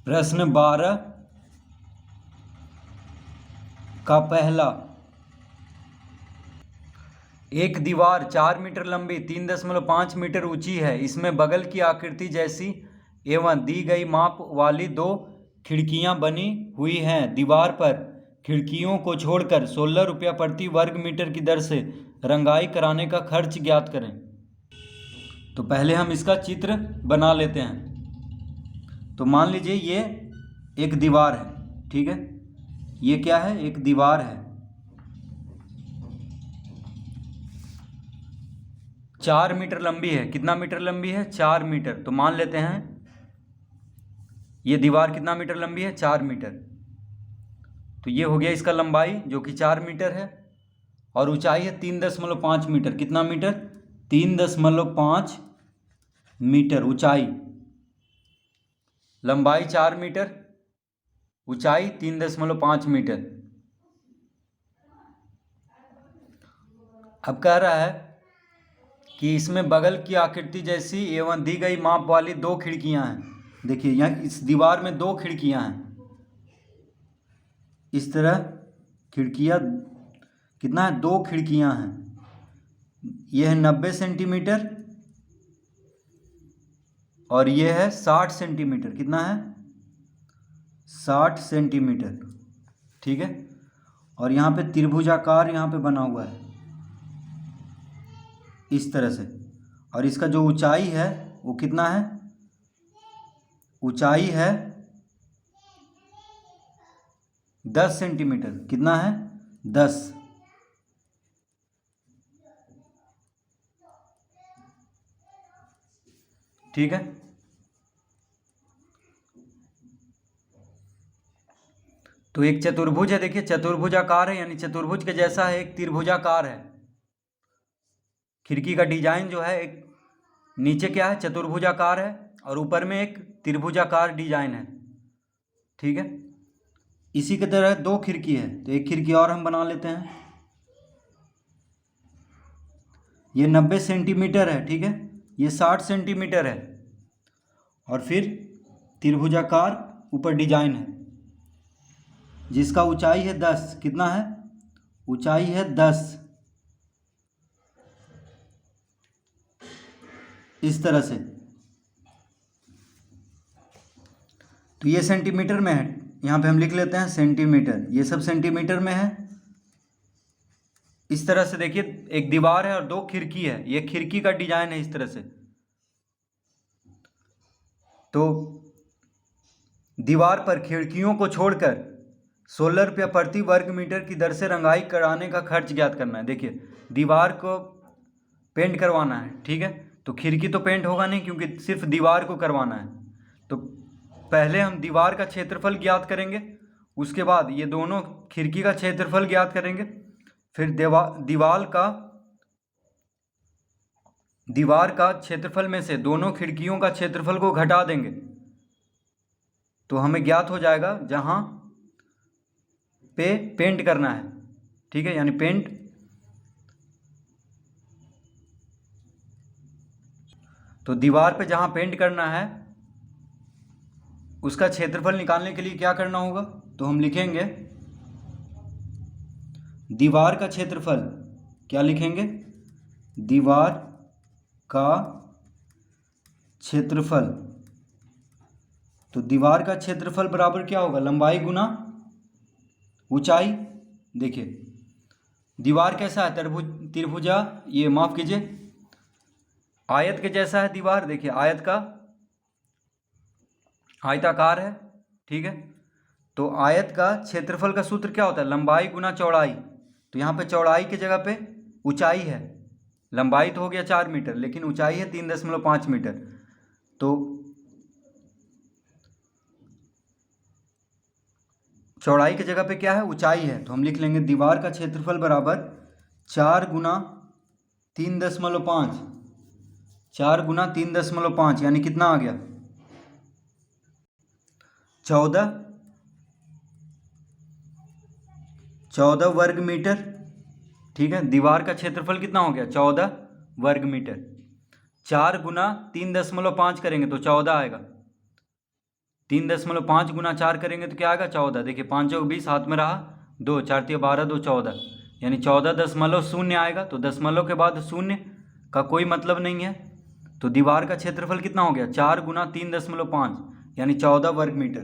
प्रश्न 12 का पहला। एक दीवार 4 मीटर लंबी 3.5 मीटर ऊंची है। इसमें बगल की आकृति जैसी एवं दी गई माप वाली 2 खिड़कियां बनी हुई हैं। दीवार पर खिड़कियों को छोड़कर 16 रुपया प्रति वर्ग मीटर की दर से रंगाई कराने का खर्च ज्ञात करें। तो पहले हम इसका चित्र बना लेते हैं। तो मान लीजिए ये एक दीवार है, ठीक है। ये क्या है? एक दीवार है। 4 मीटर लंबी है। कितना मीटर लंबी है? 4 मीटर। तो मान लेते हैं ये दीवार कितना मीटर लंबी है? 4 मीटर। तो ये हो गया इसका लंबाई जो कि 4 मीटर है, और ऊंचाई है 3.5 मीटर। कितना मीटर? 3.5 मीटर ऊंचाई। लंबाई 4 मीटर, ऊंचाई 3.5 मीटर। अब कह रहा है कि इसमें बगल की आकृति जैसी एवं दी गई माप वाली 2 खिड़कियां हैं। देखिए यहाँ इस दीवार में 2 खिड़कियां हैं। इस तरह खिड़कियां कितना है? 2 खिड़कियां हैं। यह है 90 सेंटीमीटर और यह है 60 सेंटीमीटर। कितना है? 60 सेंटीमीटर, ठीक है। और यहाँ पे त्रिभुजाकार यहाँ पे बना हुआ है इस तरह से। और इसका जो ऊंचाई है वो कितना है? ऊंचाई है 10 सेंटीमीटर। कितना है? 10। ठीक है। तो एक चतुर्भुज है, देखिए चतुर्भुजाकार है, यानी चतुर्भुज के जैसा है। एक त्रिभुजाकार है। खिड़की का डिजाइन जो है एक नीचे क्या है? चतुर्भुजाकार है, और ऊपर में एक त्रिभुजाकार डिजाइन है, ठीक है। इसी की तरह 2 खिड़की है, तो एक खिड़की और हम बना लेते हैं। ये 90 सेंटीमीटर है, ठीक है। ये 60 सेंटीमीटर है, और फिर त्रिभुजाकार ऊपर डिजाइन है जिसका ऊंचाई है 10। कितना है? ऊंचाई है 10। इस तरह से। तो ये सेंटीमीटर में है, यहाँ पे हम लिख लेते हैं सेंटीमीटर। ये सब सेंटीमीटर में है। इस तरह से देखिए एक दीवार है और 2 खिड़की है। ये खिड़की का डिजाइन है इस तरह से। तो दीवार पर खिड़कियों को छोड़कर 16 रुपया प्रति वर्ग मीटर की दर से रंगाई कराने का खर्च ज्ञात करना है। देखिए दीवार को पेंट करवाना है, ठीक है। तो खिड़की तो पेंट होगा नहीं क्योंकि सिर्फ दीवार को करवाना है। तो पहले हम दीवार का क्षेत्रफल ज्ञात करेंगे, उसके बाद ये दोनों खिड़की का क्षेत्रफल ज्ञात करेंगे, फिर दीवार का क्षेत्रफल में से दोनों खिड़कियों का क्षेत्रफल को घटा देंगे, तो हमें ज्ञात हो जाएगा जहां पे पेंट करना है, ठीक है। यानी पेंट, तो दीवार पे जहां पेंट करना है उसका क्षेत्रफल निकालने के लिए क्या करना होगा? तो हम लिखेंगे दीवार का क्षेत्रफल। क्या लिखेंगे? दीवार का क्षेत्रफल। तो दीवार का क्षेत्रफल बराबर क्या होगा? लंबाई गुना ऊंचाई। देखिए दीवार कैसा है? त्रिभुजा, ये माफ कीजिए, आयत के जैसा है दीवार। देखिए आयत का आयताकार है, ठीक है। तो आयत का क्षेत्रफल का सूत्र क्या होता है? लंबाई गुना चौड़ाई। तो यहाँ पे चौड़ाई की जगह पे ऊंचाई है। लंबाई तो हो गया 4 मीटर, लेकिन ऊंचाई है 3.5 मीटर। तो चौड़ाई की जगह पे क्या है? ऊंचाई है। तो हम लिख लेंगे दीवार का क्षेत्रफल बराबर 4 गुना 3.5। 4 गुना 3.5 यानी कितना आ गया? 14 वर्ग मीटर, ठीक है। दीवार का क्षेत्रफल कितना हो गया? 14 वर्ग मीटर। 4 गुना 3.5 करेंगे तो 14 आएगा। 3.5 गुना 4 करेंगे तो क्या आएगा 14। देखिए 5 चौक 20, हाथ में रहा 2, 4 तिया 12, 2 14, यानी 14.0 आएगा। तो दशमलव के बाद शून्य का कोई मतलब नहीं है। तो दीवार का क्षेत्रफल कितना हो गया 4 गुना 3.5 यानी 14 वर्ग मीटर।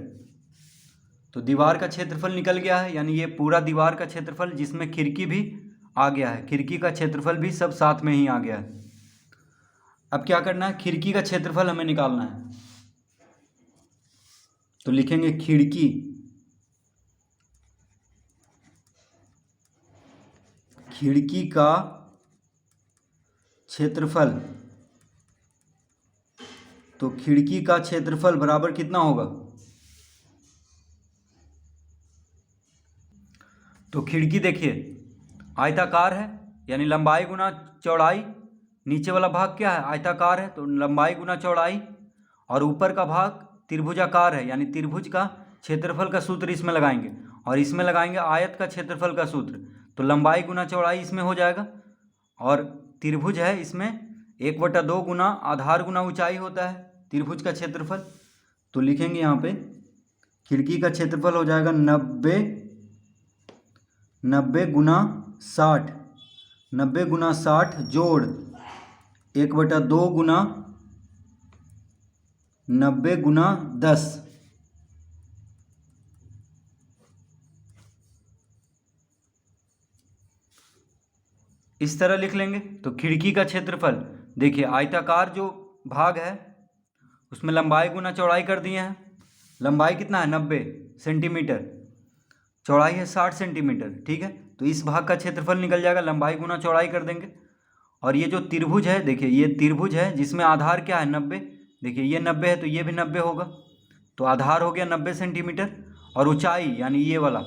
तो दीवार का क्षेत्रफल निकल गया है, यानी ये पूरा दीवार का क्षेत्रफल जिसमें खिड़की भी आ गया है, खिड़की का क्षेत्रफल भी सब साथ में ही आ गया है। अब क्या करना है, खिड़की का क्षेत्रफल हमें निकालना है। तो लिखेंगे खिड़की का क्षेत्रफल। तो खिड़की का क्षेत्रफल बराबर कितना होगा, तो खिड़की देखिए आयताकार है, यानी लंबाई गुना चौड़ाई। नीचे वाला भाग क्या है, आयताकार है, तो लंबाई गुना चौड़ाई। और ऊपर का भाग त्रिभुजाकार है, यानी त्रिभुज का क्षेत्रफल का सूत्र इसमें लगाएंगे और इसमें लगाएंगे आयत का क्षेत्रफल का सूत्र। तो लंबाई गुना चौड़ाई इसमें हो जाएगा, और त्रिभुज है इसमें 1/2 गुना आधार गुना ऊंचाई होता है त्रिभुज का क्षेत्रफल। तो लिखेंगे यहाँ पे खिड़की का क्षेत्रफल हो जाएगा 90 गुना 60, 90 गुना 60 जोड़ 1/2 गुना 90 गुना 10। इस तरह लिख लेंगे। तो खिड़की का क्षेत्रफल देखिए आयताकार जो भाग है उसमें लंबाई गुना चौड़ाई कर दिए हैं। लंबाई कितना है 90 सेंटीमीटर, चौड़ाई है 60 सेंटीमीटर, ठीक है। तो इस भाग का क्षेत्रफल निकल जाएगा, लंबाई गुना चौड़ाई कर देंगे। और ये जो त्रिभुज है देखिए, ये त्रिभुज है जिसमें आधार क्या है 90, देखिए ये 90 है तो ये भी 90 होगा। तो आधार हो गया 90 सेंटीमीटर, और ऊंचाई यानी ये वाला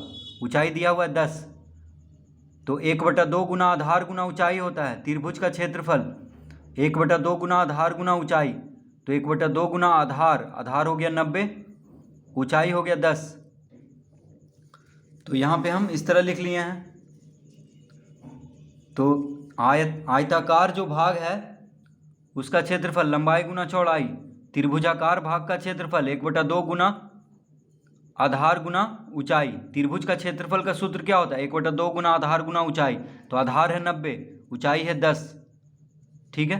ऊंचाई दिया हुआ है 10। तो 1/2 गुना आधार गुना ऊंचाई होता है त्रिभुज का क्षेत्रफल, 1/2 गुना आधार गुना ऊंचाई। तो 1/2 गुना आधार हो गया 90, ऊंचाई हो गया 10। तो यहाँ पे हम इस तरह लिख लिए हैं। तो आयताकार जो भाग है उसका क्षेत्रफल लंबाई गुना चौड़ाई, त्रिभुजाकार भाग का क्षेत्रफल 1/2 गुना आधार गुना ऊंचाई। त्रिभुज का क्षेत्रफल का सूत्र क्या होता है 1/2 गुना आधार गुना ऊंचाई। तो आधार है 90, ऊंचाई है 10, ठीक है।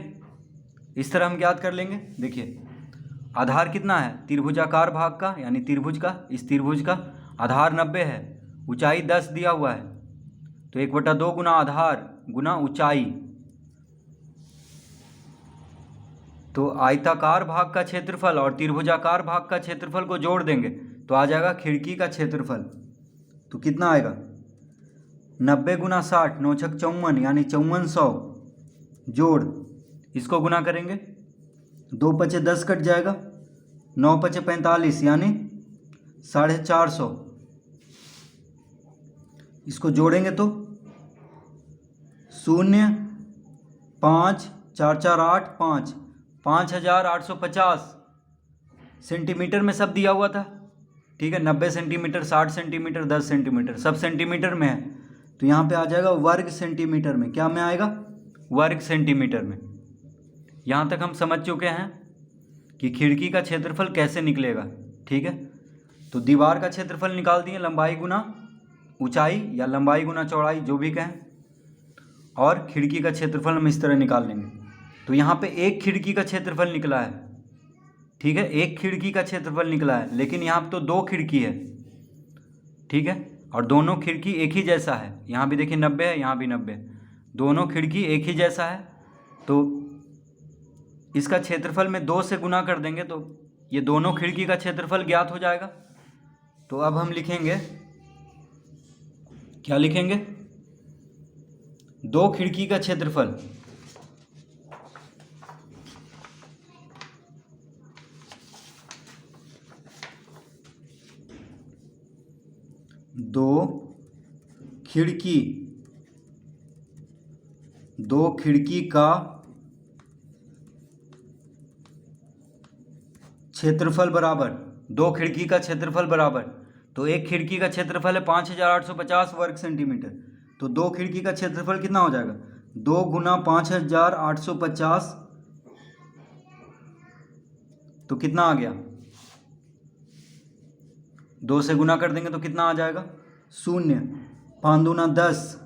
इस तरह हम ज्ञात कर लेंगे। देखिए आधार कितना है त्रिभुजाकार भाग का, यानी त्रिभुज का, इस त्रिभुज का आधार 90 है, ऊंचाई 10 दिया हुआ है। तो 1/2 गुना आधार गुना ऊंचाई। तो आयताकार भाग का क्षेत्रफल और त्रिभुजाकार भाग का क्षेत्रफल को जोड़ देंगे तो आ जाएगा खिड़की का क्षेत्रफल। तो कितना आएगा 90 गुना 60, 9 छक 54 यानी 5400 जोड़, इसको गुना करेंगे 2 पचे 10 कट जाएगा, 9 पचे 45 यानी 450। इसको जोड़ेंगे तो 0 5 4 4 8 5, 5850 सेंटीमीटर में सब दिया हुआ था, ठीक है। 90 सेंटीमीटर, 60 सेंटीमीटर, 10 सेंटीमीटर, सब सेंटीमीटर में है। तो यहाँ पे आ जाएगा वर्ग सेंटीमीटर में। क्या में आएगा वर्ग सेंटीमीटर में। यहाँ तक हम समझ चुके हैं कि खिड़की का क्षेत्रफल कैसे निकलेगा, ठीक है। तो दीवार का क्षेत्रफल निकाल दिए, लंबाई गुना ऊंचाई या लंबाई गुना चौड़ाई जो भी कहें, और खिड़की का क्षेत्रफल हम इस तरह निकाल लेंगे। तो यहाँ पे एक खिड़की का क्षेत्रफल निकला है, ठीक है, एक खिड़की का क्षेत्रफल निकला है, लेकिन यहाँ पे तो 2 खिड़की है, ठीक है। और दोनों खिड़की एक ही जैसा है, यहाँ भी देखिए 90 है, यहाँ भी 90, दोनों खिड़की एक ही जैसा है। तो इसका क्षेत्रफल में 2 से गुना कर देंगे तो ये दोनों खिड़की का क्षेत्रफल ज्ञात हो जाएगा। तो अब हम लिखेंगे, क्या लिखेंगे 2 खिड़की का क्षेत्रफल, दो खिड़की का क्षेत्रफल बराबर, 2 खिड़की का क्षेत्रफल बराबर। तो एक खिड़की का क्षेत्रफल है 5850 वर्ग सेंटीमीटर। तो 2 खिड़की का क्षेत्रफल कितना हो जाएगा 2 गुना 5850, तो कितना आ गया 2 से गुना कर देंगे तो कितना आ जाएगा 0। 5 दूना 10,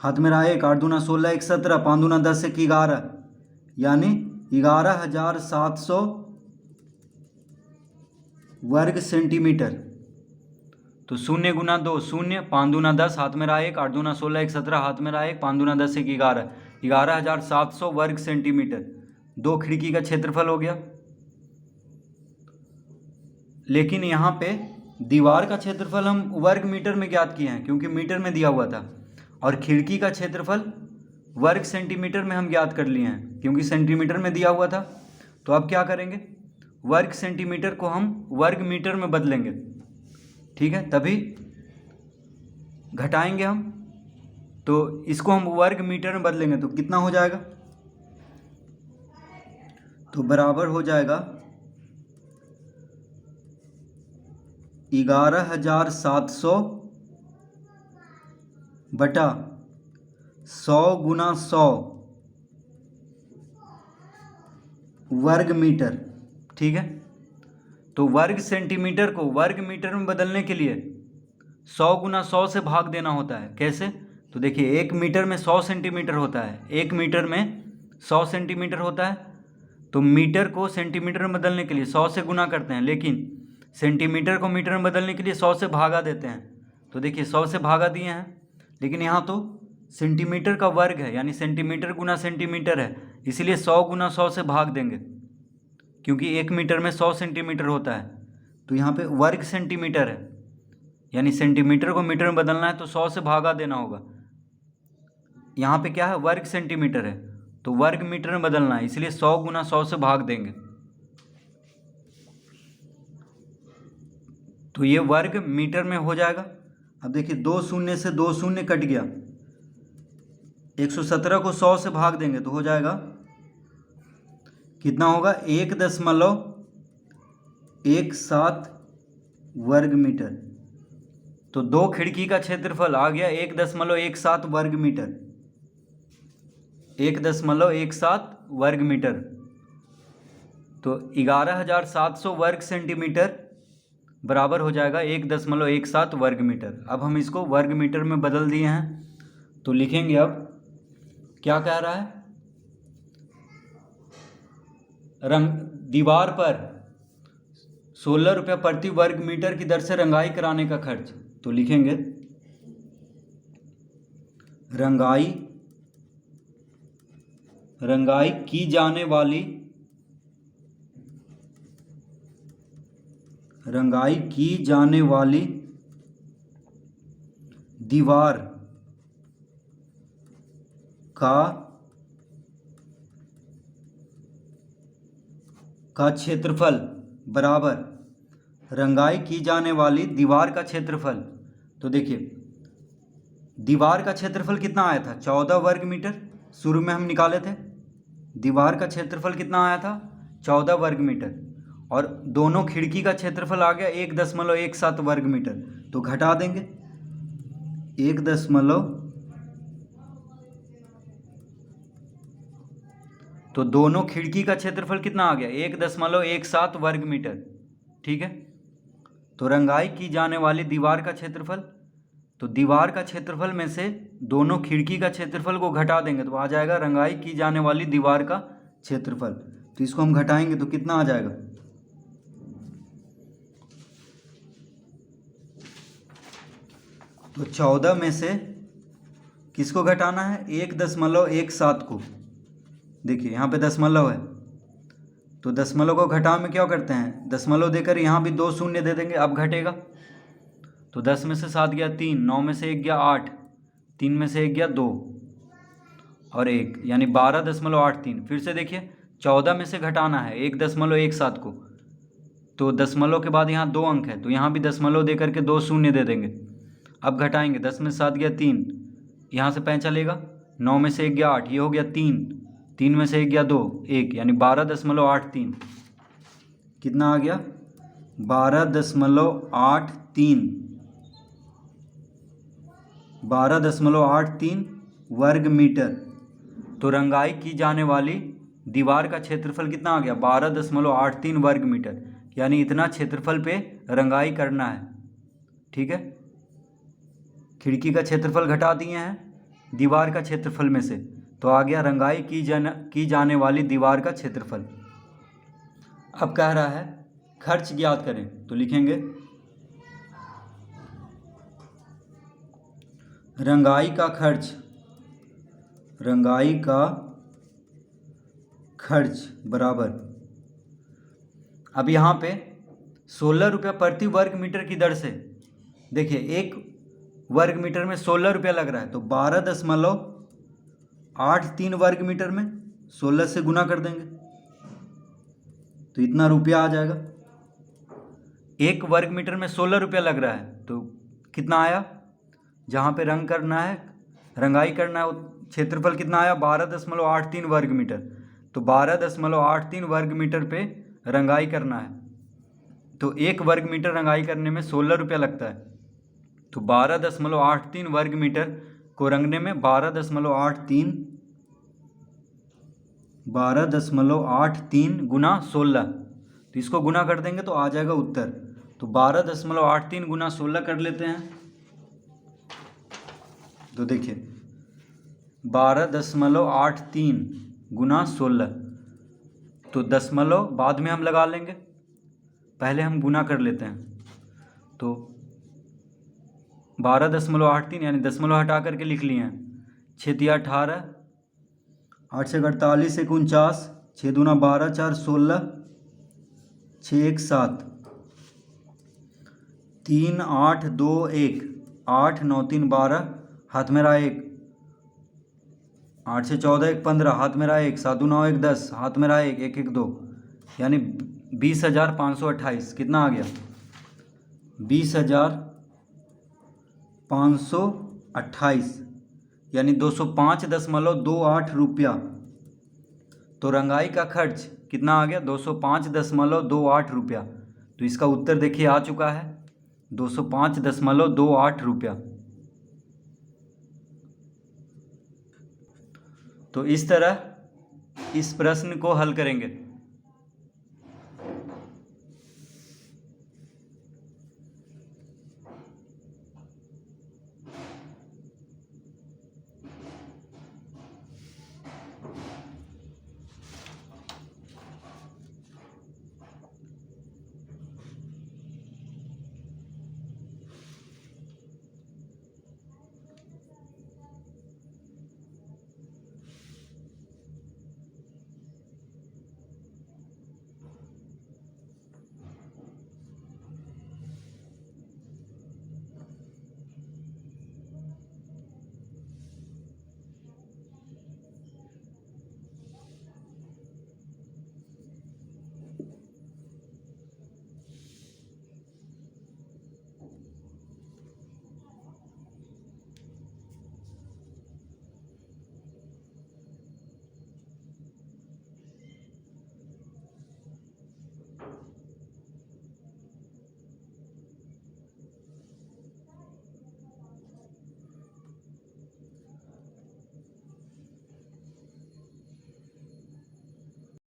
हाथ में रहा 1, 8 दूना 16, 1 17, 5 दूना 10 1 11, यानी 11,700 वर्ग सेंटीमीटर। तो 0 गुना 2 0, 5 दूना 10, हाथ में रहा 1, 8 दूना 16, 1 17, हाथ में रहा 1, 5 दूना 10 1 11, 11,700 वर्ग सेंटीमीटर 2 खिड़की का क्षेत्रफल हो गया। लेकिन यहाँ पे दीवार का क्षेत्रफल हम वर्ग मीटर में ज्ञात किए हैं क्योंकि मीटर में दिया हुआ था, और खिड़की का क्षेत्रफल वर्ग सेंटीमीटर में हम ज्ञात कर लिए हैं क्योंकि सेंटीमीटर में दिया हुआ था। तो अब क्या करेंगे, वर्ग सेंटीमीटर को हम वर्ग मीटर में बदलेंगे, ठीक है, तभी घटाएंगे हम। तो इसको हम वर्ग मीटर में बदलेंगे तो कितना हो जाएगा, तो बराबर हो जाएगा 11,700 बटा 100 गुना 100 वर्ग मीटर, ठीक है। तो वर्ग सेंटीमीटर को वर्ग मीटर में बदलने के लिए 100 गुना 100 से भाग देना होता है। कैसे, तो देखिए 1 मीटर में 100 सेंटीमीटर होता है, 1 मीटर में 100 सेंटीमीटर होता है। तो मीटर को सेंटीमीटर में बदलने के लिए 100 से गुना करते हैं, लेकिन सेंटीमीटर को मीटर में बदलने के लिए 100 से भागा देते हैं। तो देखिए 100 से भागा दिए हैं, लेकिन यहाँ तो सेंटीमीटर का वर्ग है यानी सेंटीमीटर गुना सेंटीमीटर है, इसलिए 100 गुना 100 से भाग देंगे क्योंकि 1 मीटर में 100 सेंटीमीटर होता है। तो यहाँ पे वर्ग सेंटीमीटर है यानी सेंटीमीटर को मीटर में बदलना है तो 100 से भागा देना होगा। यहाँ पे क्या है, वर्ग सेंटीमीटर है तो वर्ग मीटर में बदलना है, इसलिए 100 गुना 100 से भाग देंगे। तो ये वर्ग मीटर में हो जाएगा। अब देखिए 2 शून्य से 2 शून्य कट गया, 117 को 100 से भाग देंगे तो हो जाएगा कितना होगा, 1.17 वर्ग मीटर। तो 2 खिड़की का क्षेत्रफल आ गया 1.17 वर्ग मीटर, 1.17 वर्ग मीटर। तो 11,700 वर्ग सेंटीमीटर बराबर हो जाएगा 1.17 वर्ग मीटर। अब हम इसको वर्ग मीटर में बदल दिए हैं, तो लिखेंगे अब क्या कह रहा है, दीवार पर 16 रुपये प्रति वर्ग मीटर की दर से रंगाई कराने का खर्च। तो लिखेंगे रंगाई की जाने वाली दीवार का क्षेत्रफल बराबर रंगाई की जाने वाली दीवार का क्षेत्रफल। तो देखिए दीवार का क्षेत्रफल कितना आया था, 14 वर्ग मीटर शुरू में हम निकाले थे। दीवार का क्षेत्रफल कितना आया था, 14 वर्ग मीटर, और दोनों खिड़की का क्षेत्रफल आ गया 1.17 वर्ग मीटर। तो घटा देंगे 1 तो दोनों खिड़की का क्षेत्रफल कितना आ गया, 1.17 वर्ग मीटर, ठीक है। तो रंगाई की जाने वाली दीवार का क्षेत्रफल, तो दीवार का क्षेत्रफल में से दोनों खिड़की का क्षेत्रफल को घटा देंगे तो आ जाएगा रंगाई की जाने वाली दीवार का क्षेत्रफल। तो इसको हम घटाएंगे तो कितना आ जाएगा, तो 14 में से किसको घटाना है, 1.17 को। देखिए यहाँ पे दशमलव है तो दशमलव को घटाव में क्या करते हैं, दशमलव देकर यहाँ भी 2 शून्य दे देंगे, अब घटेगा। तो 10 में से 7 गया 3, 9 में से 1 गया 8, 3 में से 1 गया 2 और 1, यानी 12.83। फिर से देखिए 14 में से घटाना है 1.17 को, तो दशमलव के बाद यहाँ 2 अंक है तो यहाँ भी दशमलव दे करके 2 शून्य दे देंगे। अब घटाएंगे, 10 में से 7 गया 3, यहाँ से 5 चलेगा, 9 में से 1 गया 8, ये हो गया 3, 3 में से 1 गया 2, 1, यानी 12.83। कितना आ गया, 12.83 वर्ग मीटर। तो रंगाई की जाने वाली दीवार का क्षेत्रफल कितना आ गया, 12.83 वर्ग मीटर, यानी इतना क्षेत्रफल पे रंगाई करना है। ठीक है, खिड़की का क्षेत्रफल घटा दिए हैं दीवार का क्षेत्रफल में से, तो आ गया रंगाई की जाने वाली दीवार का क्षेत्रफल। अब कह रहा है खर्च ज्ञात करें, तो लिखेंगे रंगाई का खर्च बराबर, अब यहाँ पे 16 रुपये प्रति वर्ग मीटर की दर से, देखिए 1 वर्ग मीटर में 16 रुपया लग रहा है, तो 12.83 वर्ग मीटर में 16 से गुना कर देंगे तो इतना रुपया आ जाएगा। 1 वर्ग मीटर में 16 रुपया लग रहा है तो कितना आया, जहाँ पे रंगाई करना है क्षेत्रफल कितना आया 12.83 वर्ग मीटर, तो 12.83 वर्ग मीटर पे रंगाई करना है, तो 1 वर्ग मीटर रंगाई करने में 16 रुपया लगता है, तो 12.83 वर्ग मीटर को रंगने में 12.83 गुना 16, तो इसको गुना कर देंगे तो आ जाएगा उत्तर। तो 12.83 गुना 16 कर लेते हैं, तो देखिए 12.83 गुना 16, तो दशमलव बाद में हम लगा लेंगे, पहले हम गुना कर लेते हैं। तो 12.83 यानी दशमलव हटा करके लिख लिए हैं, 6 तिया 18, 8 से 48 1 49, 6 दूना 12, 4 16, 6 1 7, 3 8 2 1, 8 9 3 12, हाथ मेरा 1, 8 से 14 1 15, हाथ मेरा 1, 7 2 9 1 10, हाथ मेरा 1 1 1 2, यानी 20,528 कितना आ गया 20,528 यानी 205.28 रुपया। तो रंगाई का खर्च कितना आ गया 205.28 रुपया। तो इसका उत्तर देखिए आ चुका है 205.28 रुपया। तो इस तरह इस प्रश्न को हल करेंगे।